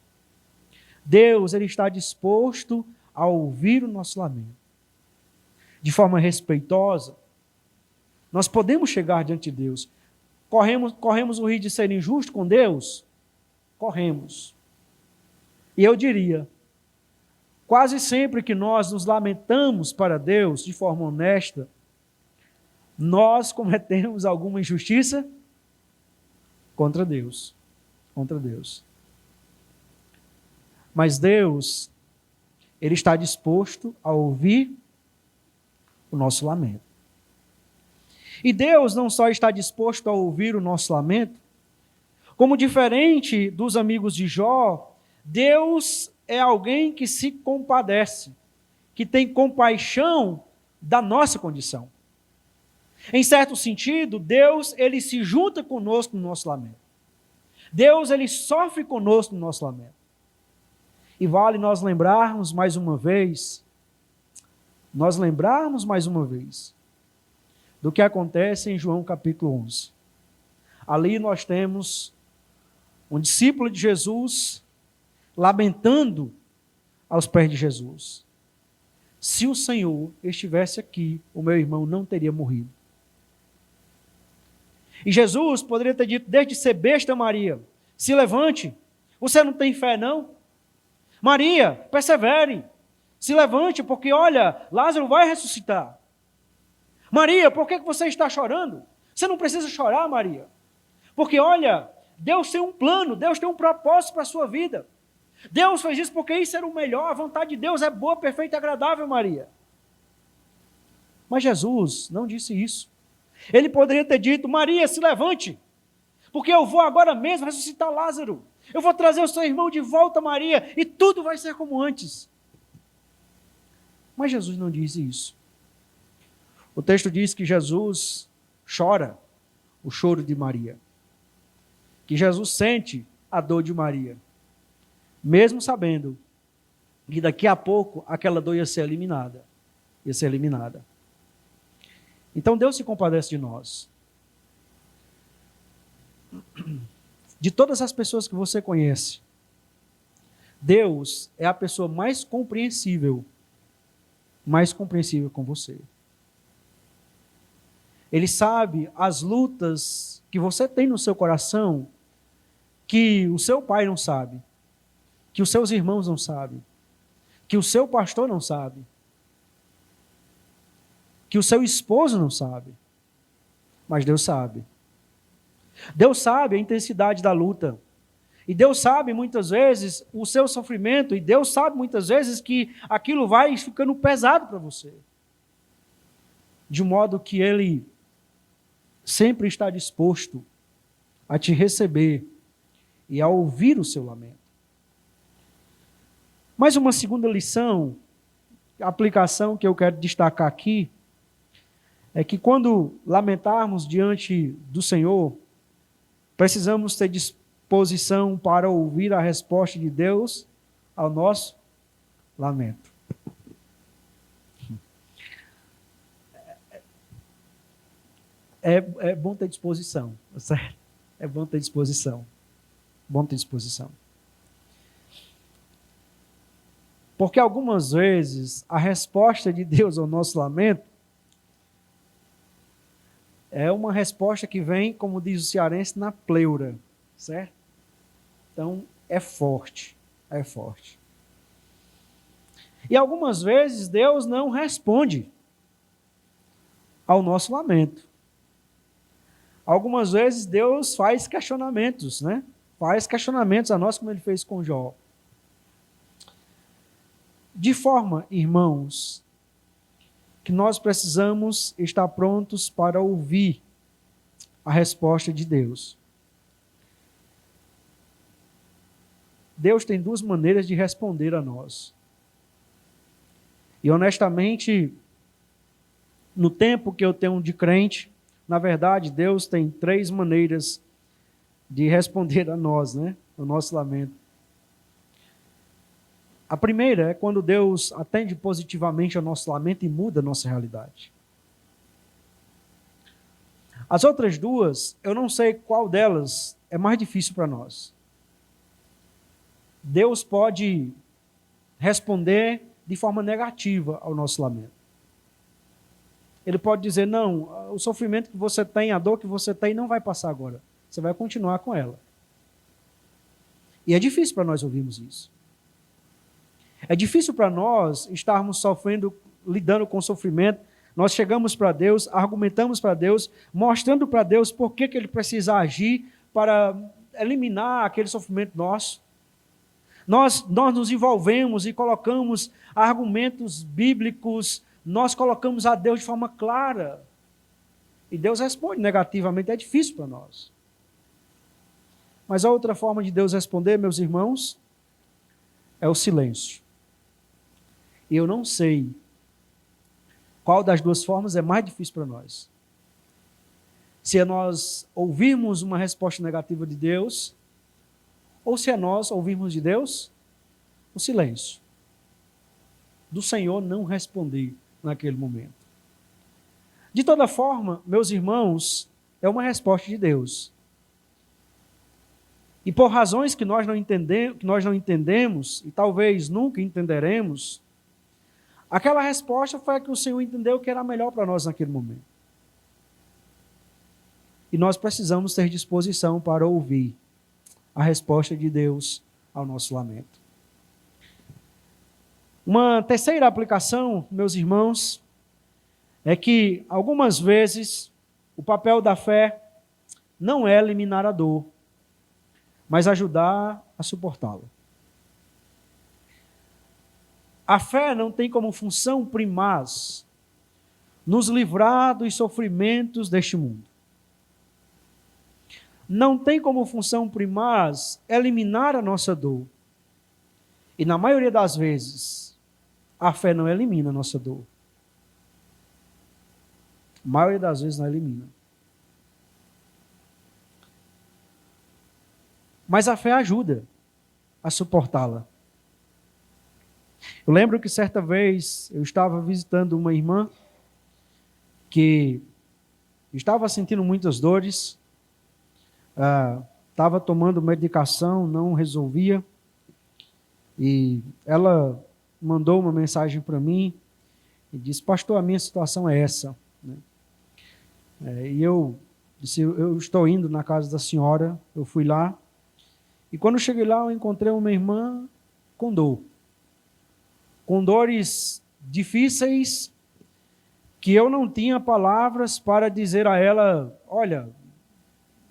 Deus, Ele está disposto a ouvir o nosso lamento. De forma respeitosa, nós podemos chegar diante de Deus. Corremos o risco de ser injusto com Deus? Corremos. E eu diria, quase sempre que nós nos lamentamos para Deus de forma honesta, nós cometemos alguma injustiça contra Deus. Contra Deus. Mas Deus, Ele está disposto a ouvir o nosso lamento. E Deus não só está disposto a ouvir o nosso lamento, como diferente dos amigos de Jó, Deus é alguém que se compadece, que tem compaixão da nossa condição. Em certo sentido, Deus, Ele se junta conosco no nosso lamento. Deus, Ele sofre conosco no nosso lamento. E vale nós lembrarmos mais uma vez do que acontece em João capítulo 11. Ali nós temos um discípulo de Jesus lamentando aos pés de Jesus. Se o Senhor estivesse aqui, o meu irmão não teria morrido. E Jesus poderia ter dito, desde de ser besta, Maria, se levante, você não tem fé não? Maria, persevere, se levante, porque olha, Lázaro vai ressuscitar. Maria, por que você está chorando? Você não precisa chorar, Maria. Porque olha, Deus tem um plano, Deus tem um propósito para a sua vida. Deus fez isso porque isso era o melhor, a vontade de Deus é boa, perfeita e agradável, Maria. Mas Jesus não disse isso. Ele poderia ter dito, Maria, se levante, porque eu vou agora mesmo ressuscitar Lázaro. Eu vou trazer o seu irmão de volta, Maria, e tudo vai ser como antes. Mas Jesus não disse isso. O texto diz que Jesus chora o choro de Maria. Que Jesus sente a dor de Maria. Mesmo sabendo que daqui a pouco aquela dor ia ser eliminada. Ia ser eliminada. Então Deus se compadece de nós. De todas as pessoas que você conhece, Deus é a pessoa mais compreensível com você. Ele sabe as lutas que você tem no seu coração, que o seu pai não sabe, que os seus irmãos não sabem, que o seu pastor não sabe, que o seu esposo não sabe, mas Deus sabe. Deus sabe a intensidade da luta. E Deus sabe muitas vezes o seu sofrimento, e Deus sabe muitas vezes que aquilo vai ficando pesado para você. De modo que Ele sempre está disposto a te receber e a ouvir o seu lamento. Mais uma segunda lição, aplicação que eu quero destacar aqui, é que quando lamentarmos diante do Senhor, precisamos ter disposição para ouvir a resposta de Deus ao nosso lamento. É bom ter disposição, certo? É bom ter disposição. Bom ter disposição. Porque algumas vezes a resposta de Deus ao nosso lamento é uma resposta que vem, como diz o cearense, na pleura, certo? Então, é forte, é forte. E algumas vezes Deus não responde ao nosso lamento. Algumas vezes Deus faz questionamentos, né? Faz questionamentos a nós, como Ele fez com Jó. De forma, irmãos, que nós precisamos estar prontos para ouvir a resposta de Deus. Deus tem duas maneiras de responder a nós. E honestamente, no tempo que eu tenho de crente, na verdade, Deus tem três maneiras de responder a nós, né? O nosso lamento. A primeira é quando Deus atende positivamente ao nosso lamento e muda a nossa realidade. As outras duas, eu não sei qual delas é mais difícil para nós. Deus pode responder de forma negativa ao nosso lamento. Ele pode dizer, não, o sofrimento que você tem, a dor que você tem não vai passar agora. Você vai continuar com ela. E é difícil para nós ouvirmos isso. É difícil para nós estarmos sofrendo, lidando com o sofrimento. Nós chegamos para Deus, argumentamos para Deus, mostrando para Deus por que Ele precisa agir para eliminar aquele sofrimento nosso. Nós nos envolvemos e colocamos argumentos bíblicos, nós colocamos a Deus de forma clara. E Deus responde negativamente, é difícil para nós. Mas a outra forma de Deus responder, meus irmãos, é o silêncio. E eu não sei qual das duas formas é mais difícil para nós. Se é nós ouvirmos uma resposta negativa de Deus, ou se é nós ouvirmos de Deus o silêncio. Do Senhor não responder naquele momento. De toda forma, meus irmãos, é uma resposta de Deus. E por razões que nós não entendemos, e talvez nunca entenderemos, aquela resposta foi a que o Senhor entendeu que era melhor para nós naquele momento. E nós precisamos ter disposição para ouvir a resposta de Deus ao nosso lamento. Uma terceira aplicação, meus irmãos, é que algumas vezes o papel da fé não é eliminar a dor, mas ajudar a suportá-la. A fé não tem como função primaz nos livrar dos sofrimentos deste mundo. Não tem como função primaz eliminar a nossa dor. E na maioria das vezes, a fé não elimina a nossa dor. A maioria das vezes não elimina. Mas a fé ajuda a suportá-la. Eu lembro que certa vez eu estava visitando uma irmã que estava sentindo muitas dores, estava tomando medicação, não resolvia, e ela mandou uma mensagem para mim e disse, pastor, a minha situação é essa. E eu disse, eu estou indo na casa da senhora, eu fui lá, e quando cheguei lá eu encontrei uma irmã com dor. Com dores difíceis, que eu não tinha palavras para dizer a ela, olha,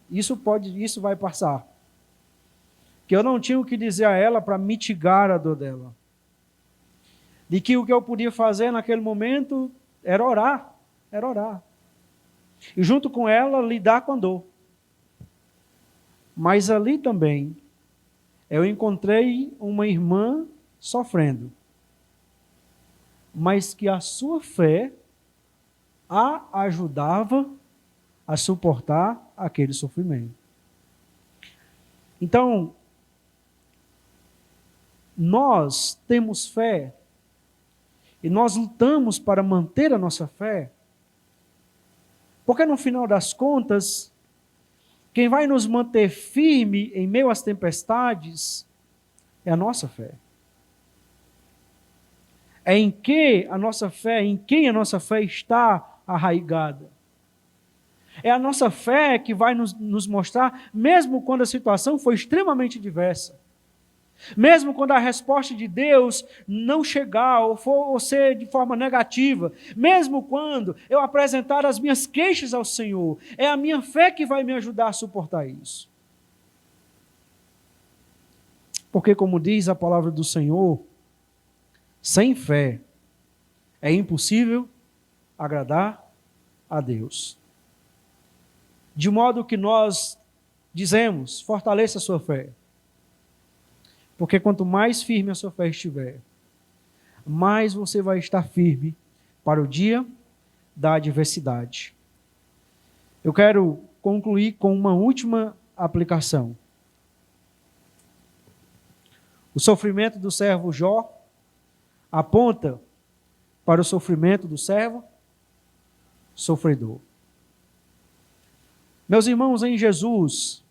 isso vai passar. que eu não tinha o que dizer a ela para mitigar a dor dela. De que o que eu podia fazer naquele momento era orar. Era orar. E junto com ela, lidar com a dor. Mas ali também, eu encontrei uma irmã sofrendo. Mas que a sua fé a ajudava a suportar aquele sofrimento. Então, nós temos fé e nós lutamos para manter a nossa fé, porque no final das contas, quem vai nos manter firme em meio às tempestades é a nossa fé. É em que a nossa fé, em quem a nossa fé está arraigada. É a nossa fé que vai nos mostrar, mesmo quando a situação for extremamente diversa, mesmo quando a resposta de Deus não chegar ou ser de forma negativa, mesmo quando eu apresentar as minhas queixas ao Senhor, é a minha fé que vai me ajudar a suportar isso. Porque, como diz a palavra do Senhor, sem fé é impossível agradar a Deus. De modo que nós dizemos, fortaleça a sua fé. Porque quanto mais firme a sua fé estiver, mais você vai estar firme para o dia da adversidade. Eu quero concluir com uma última aplicação. O sofrimento do servo Jó aponta para o sofrimento do servo sofredor. Meus irmãos, em Jesus,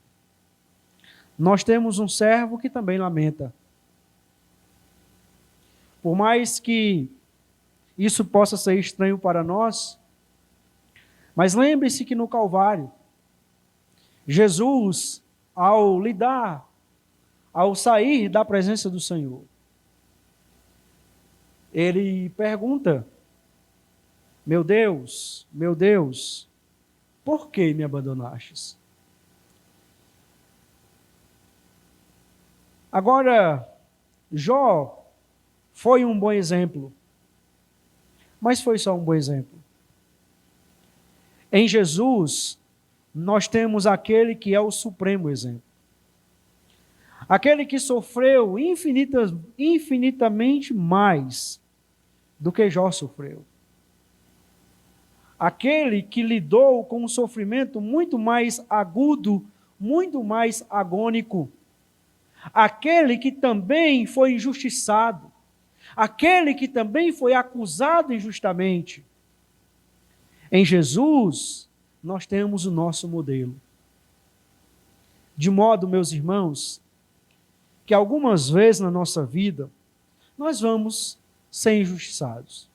nós temos um servo que também lamenta. Por mais que isso possa ser estranho para nós, mas lembre-se que no Calvário, Jesus, ao sair da presença do Senhor, ele pergunta: meu Deus, por que me abandonastes? Agora, Jó foi um bom exemplo, mas foi só um bom exemplo. Em Jesus, nós temos aquele que é o supremo exemplo. Aquele que sofreu infinitamente mais do que Jó sofreu. Aquele que lidou com um sofrimento muito mais agudo, muito mais agônico. Aquele que também foi injustiçado. Aquele que também foi acusado injustamente. Em Jesus, nós temos o nosso modelo. De modo, meus irmãos, que algumas vezes na nossa vida, nós vamos ser injustiçados.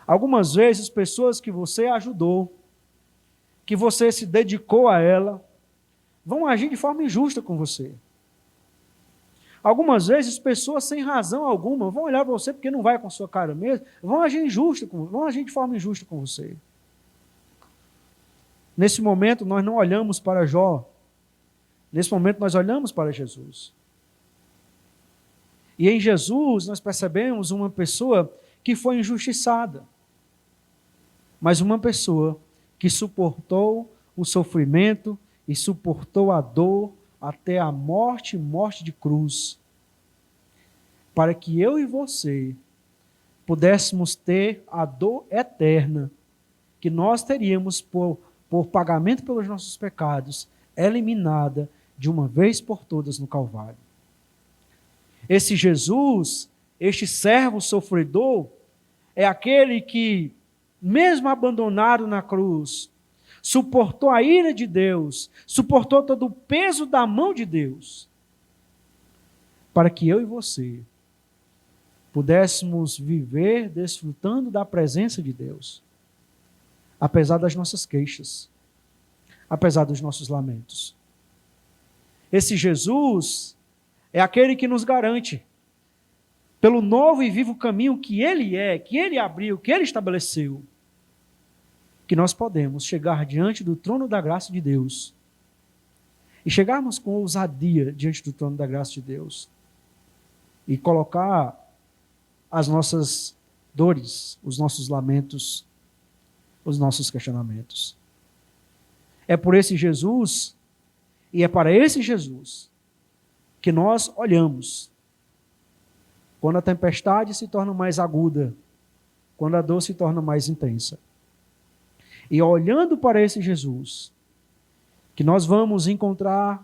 Algumas vezes, pessoas que você ajudou, que você se dedicou a ela, vão agir de forma injusta com você. Algumas vezes, pessoas sem razão alguma vão olhar para você porque não vai com a sua cara mesmo, vão agir de forma injusta com você. Nesse momento, nós não olhamos para Jó. Nesse momento, nós olhamos para Jesus. E em Jesus, nós percebemos uma pessoa que foi injustiçada, mas uma pessoa que suportou o sofrimento e suportou a dor até a morte de cruz, para que eu e você pudéssemos ter a dor eterna que nós teríamos por pagamento pelos nossos pecados, eliminada de uma vez por todas no Calvário. Esse Jesus, este servo sofredor, é aquele que, mesmo abandonado na cruz, suportou a ira de Deus, suportou todo o peso da mão de Deus, para que eu e você pudéssemos viver desfrutando da presença de Deus, apesar das nossas queixas, apesar dos nossos lamentos. Esse Jesus é aquele que nos garante, pelo novo e vivo caminho que Ele é, que Ele abriu, que Ele estabeleceu, que nós podemos chegar diante do trono da graça de Deus e chegarmos com ousadia diante do trono da graça de Deus e colocar as nossas dores, os nossos lamentos, os nossos questionamentos. É por esse Jesus e é para esse Jesus que nós olhamos quando a tempestade se torna mais aguda, quando a dor se torna mais intensa. E olhando para esse Jesus, que nós vamos encontrar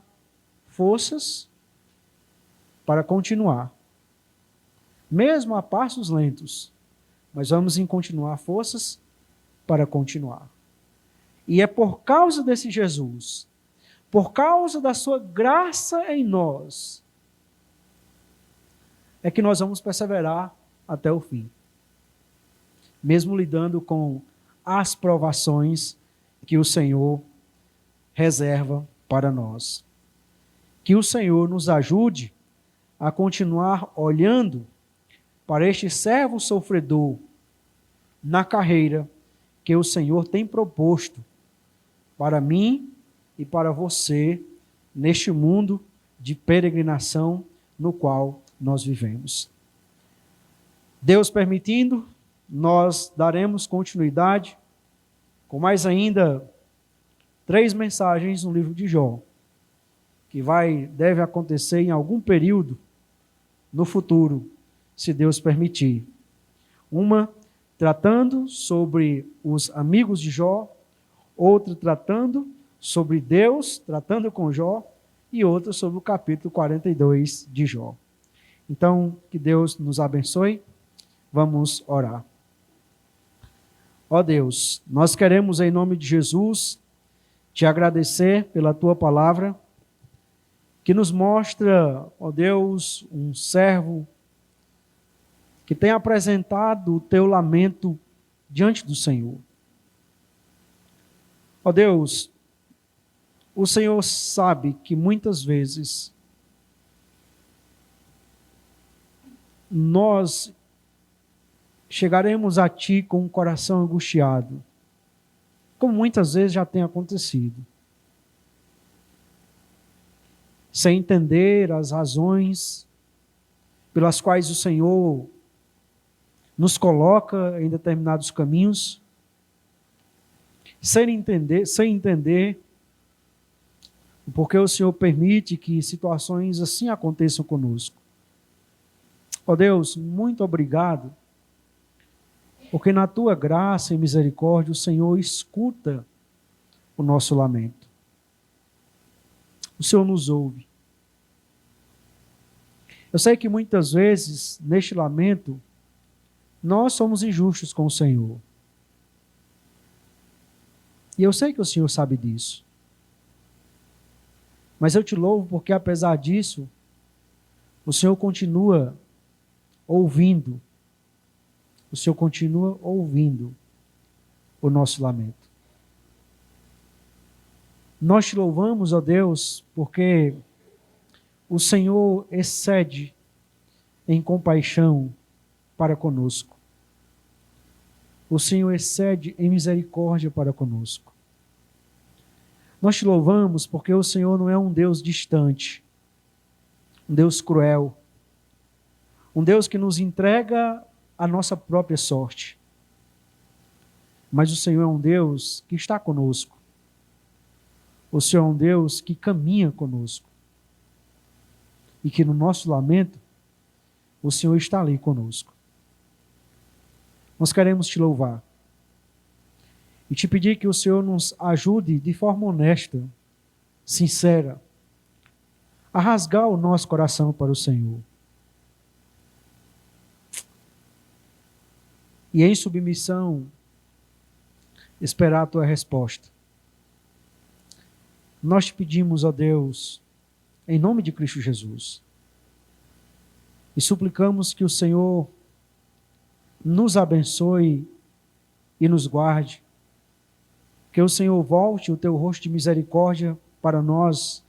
forças para continuar, mesmo a passos lentos, mas vamos continuar forças para continuar. E é por causa desse Jesus, por causa da sua graça em nós, é que nós vamos perseverar até o fim. Mesmo lidando com as provações que o Senhor reserva para nós. Que o Senhor nos ajude a continuar olhando para este servo sofredor na carreira que o Senhor tem proposto para mim e para você neste mundo de peregrinação no qual nós vivemos. Deus permitindo, nós daremos continuidade com mais ainda 3 mensagens no livro de Jó, que deve acontecer em algum período no futuro, se Deus permitir. Uma tratando sobre os amigos de Jó, outra tratando sobre Deus, tratando com Jó, e outra sobre o capítulo 42 de Jó. Então, que Deus nos abençoe. Vamos orar. Ó Deus, nós queremos em nome de Jesus te agradecer pela tua palavra, que nos mostra, ó Deus, um servo que tem apresentado o teu lamento diante do Senhor. Ó Deus, o Senhor sabe que muitas vezes nós chegaremos a Ti com o coração angustiado, como muitas vezes já tem acontecido, sem entender as razões pelas quais o Senhor nos coloca em determinados caminhos, sem entender porque o Senhor permite que situações assim aconteçam conosco. Ó Deus, muito obrigado, porque na Tua graça e misericórdia o Senhor escuta o nosso lamento. O Senhor nos ouve. Eu sei que muitas vezes, neste lamento, nós somos injustos com o Senhor. E eu sei que o Senhor sabe disso. Mas eu te louvo porque, apesar disso, o Senhor continua ouvindo. O Senhor continua ouvindo o nosso lamento. Nós te louvamos, ó Deus, porque o Senhor excede em compaixão para conosco. O Senhor excede em misericórdia para conosco. Nós te louvamos porque o Senhor não é um Deus distante, um Deus cruel, um Deus que nos entrega a nossa própria sorte. Mas o Senhor é um Deus que está conosco. O Senhor é um Deus que caminha conosco. E que no nosso lamento, o Senhor está ali conosco. Nós queremos te louvar. E te pedir que o Senhor nos ajude de forma honesta, sincera, a rasgar o nosso coração para o Senhor. E em submissão, esperar a tua resposta. Nós te pedimos, ó Deus, em nome de Cristo Jesus, e suplicamos que o Senhor nos abençoe e nos guarde, que o Senhor volte o teu rosto de misericórdia para nós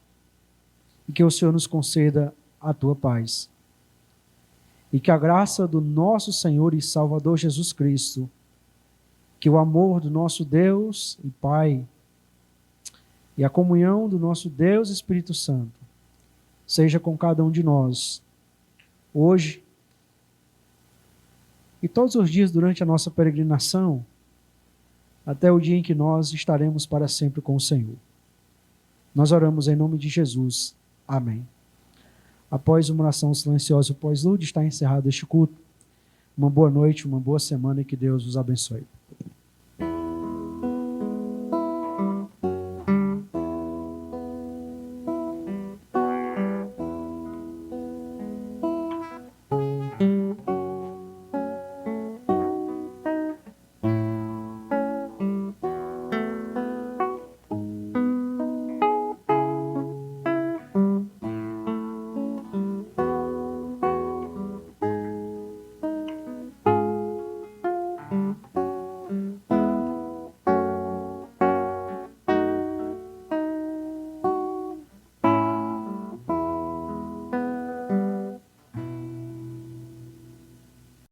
e que o Senhor nos conceda a tua paz. E que a graça do nosso Senhor e Salvador Jesus Cristo, que o amor do nosso Deus e Pai E a comunhão do nosso Deus Espírito Santo seja com cada um de nós, hoje e todos os dias durante a nossa peregrinação, até o dia em que nós estaremos para sempre com o Senhor. Nós oramos em nome de Jesus. Amém. Após uma oração silenciosa e pós-lude, está encerrado este culto. Uma boa noite, uma boa semana e que Deus os abençoe.